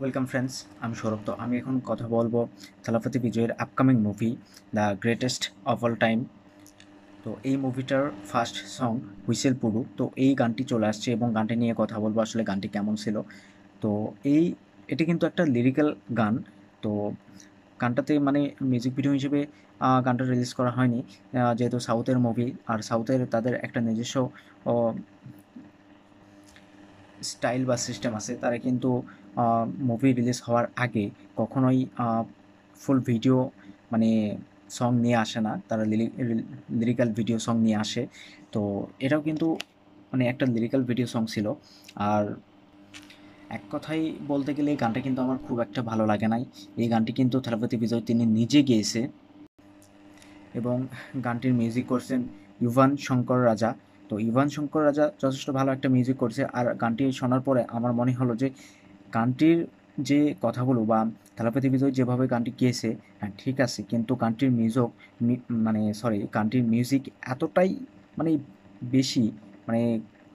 Welcome friends, আমি সৌরভ। তো আমি এখন কথা বলবো থালাপতি বিজয়ের upcoming movie the greatest of all time. তো এই মুভিটার ফার্স্ট সং হুইসেল পুরু, তো এই গানটি চলে আসছে এবং গানটি নিয়ে কথা বলবো আসলে গানটি কেমন ছিল। তো এই এটি কিন্তু একটা লিরিক্যাল গান। তো গানটাতে মানে মিউজিক ভিডিও হিসেবে গানটা রিলিজ করা হয়নি, যেহেতু সাউথের মুভি আর সাউথের তাদের একটা নিজস্ব স্টাইল বা সিস্টেম আছে। তারা কিন্তু মুভি রিলিজ হওয়ার আগে কখনোই ফুল ভিডিও মানে সং নিয়ে আসে না, তারা লিরিক্যাল ভিডিও সং নিয়ে আসে। তো এটাও কিন্তু মানে একটা লিরিক্যাল ভিডিও সং ছিল। আর এক কথাই বলতে গেলে এই গানটা কিন্তু আমার খুব একটা ভালো লাগে নাই। এই গানটি কিন্তু থালাপতি বিজয় তিনি নিজে গেয়েছে এবং গানটির মিউজিক করছেন ইভান শঙ্কর রাজা। তো ইভান শঙ্কর রাজা যথেষ্ট ভালো একটা মিউজিক করছে। আর গানটি শোনার পরে আমার মনে হলো যে গানটির যে কথাগুলো বা থালাপতি বিজয় যেভাবে গানটি গেয়েছে, হ্যাঁ ঠিক আছে, কিন্তু গানটির গানটির মিউজিক এতটাই মানে বেশি, মানে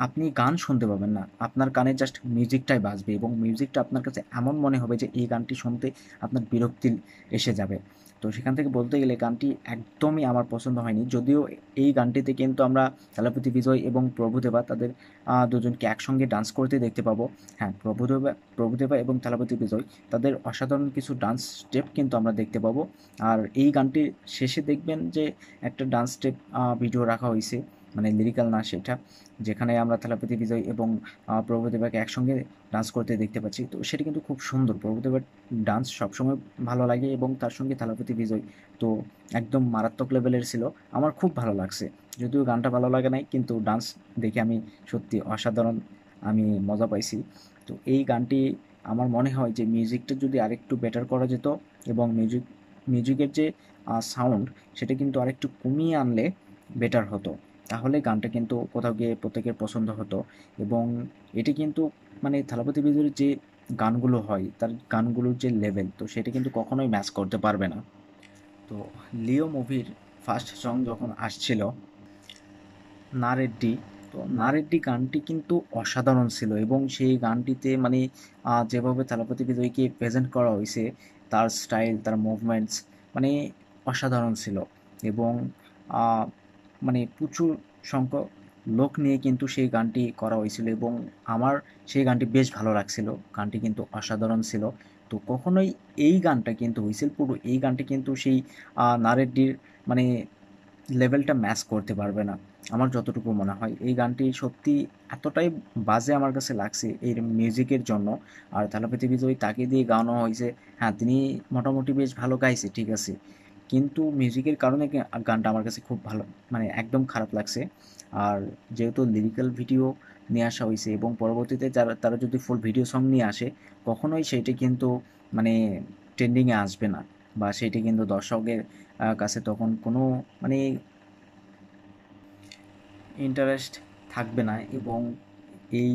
আপনি গান শুনতে পাবেন না, আপনার কানে জাস্ট মিউজিকটাই বাজবে এবং মিউজিকটা আপনার কাছে এমন মনে হবে যে এই গানটি শুনতে আপনার বিরক্তি এসে যাবে। তো সেখান থেকে বলতে গেলে গানটি একদমই আমার পছন্দ হয়নি। যদিও এই গানটিতে কিন্তু আমরা থালাপতি বিজয় এবং প্রভুদেবা তাদের দুজনকে একসঙ্গে ডান্স করতে দেখতে পাবো। হ্যাঁ, প্রভুদেবা এবং থালাপতি বিজয় তাদের অসাধারণ কিছু ডান্স স্টেপ কিন্তু আমরা দেখতে পাবো। আর এই গানটির শেষে দেখবেন যে একটা ডান্স স্টেপ ভিডিও রাখা হয়েছে, মানে লিরিক্যাল না সেটা, যেখানে আমরা থালাপতি বিজয় এবং প্রভুদেবাকে একসঙ্গে ডান্স করতে দেখতে পাচ্ছি। তো সেটা কিন্তু খুব সুন্দর। প্রভুদেবার ডান্স সবসময় ভালো লাগে এবং তার সঙ্গে থালাপতি বিজয় তো একদম মারাত্মক লেভেলের ছিল। আমার খুব ভালো লাগছে। যদিও গানটা ভালো লাগে নাই, কিন্তু ডান্স দেখে আমি সত্যি অসাধারণ আমি মজা পাইছি। তো এই গানটি আমার মনে হয় যে মিউজিকটা যদি আরেকটু বেটার করা যেত এবং মিউজিকের যে সাউন্ড সেটা কিন্তু আরেকটু কমিয়ে আনলে বেটার হতো। তাহলে গানটা কিন্তু কোথাও গিয়ে প্রত্যেকের পছন্দ হতো। এবং এটি কিন্তু মানে থালাপতি বিজয়ের যে গানগুলো হয়, তার গানগুলোর যে লেভেল, তো সেটা কিন্তু কখনোই ম্যাচ করতে পারবে না। তো লিও মুভির ফার্স্ট সং যখন আসছিল না রেড্ডি, তো না রেড্ডি গানটি কিন্তু অসাধারণ ছিল এবং সেই গানটিতে মানে যেভাবে থালাপতি বিজয়কে প্রেজেন্ট করা হয়েছে, তার স্টাইল, তার মুভমেন্টস মানে অসাধারণ ছিল। এবং আহ, মানে প্রচুর সংখ্যক লোক নিয়ে কিন্তু সেই গানটি করা হয়েছিল এবং আমার সেই গানটি বেশ ভালো লাগছিল। গানটি কিন্তু অসাধারণ ছিল। তো কখনোই এই গানটা কিন্তু হুইসেল পুরো এই গানটি কিন্তু সেই নারেড্ডির মানে লেভেলটা ম্যাচ করতে পারবে না। আমার যতটুকু মনে হয় এই গানটি সত্যি এতটাই বাজে আমার কাছে লাগছে এর মিউজিকের জন্য। আর থালাপতি বিজয় তাকে দিয়ে গাওয়ানো হয়েছে। হ্যাঁ, তিনি মোটামুটি বেশ ভালো গাইছে, ঠিক আছে, কিন্তু মিউজিকের কারণে গানটা আমার কাছে খুব ভালো মানে একদম খারাপ লাগছে। আর যেহেতু লিরিক্যাল ভিডিও নিয়ে আসা হয়েছে এবং পরবর্তীতে তারা যদি ফুল ভিডিও সং নিয়ে আসে, কখনোই সেইটা কিন্তু মানে ট্রেন্ডিংয়ে আসবে না, বা সেইটা কিন্তু দর্শকের কাছে তখন কোনো মানে ইন্টারেস্ট থাকবে না। এবং এই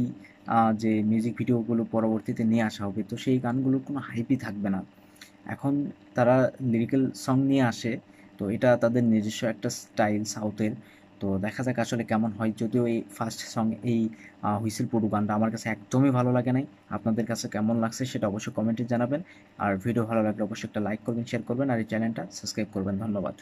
যে মিউজিক ভিডিওগুলো পরবর্তীতে নিয়ে আসা হবে, তো সেই গানগুলোর কোনো হাইপই থাকবে না। এখন তারা লিরিক্যাল সং নিয়ে আসে, তো এটা তাদের নিজস্ব একটা স্টাইল সাউথের। তো দেখা যাক আসলে কেমন হয়। যদিও এই ফার্স্ট সং এই হুইসেল পুরু গানটা আমার কাছে একদমই ভালো লাগে নাই। আপনাদের কাছে কেমন লাগছে সেটা অবশ্যই কমেন্টে জানাবেন। আর ভিডিও ভালো লাগলে অবশ্যই একটা লাইক করবেন, শেয়ার করবেন আর এই চ্যানেলটা সাবস্ক্রাইব করবেন। ধন্যবাদ।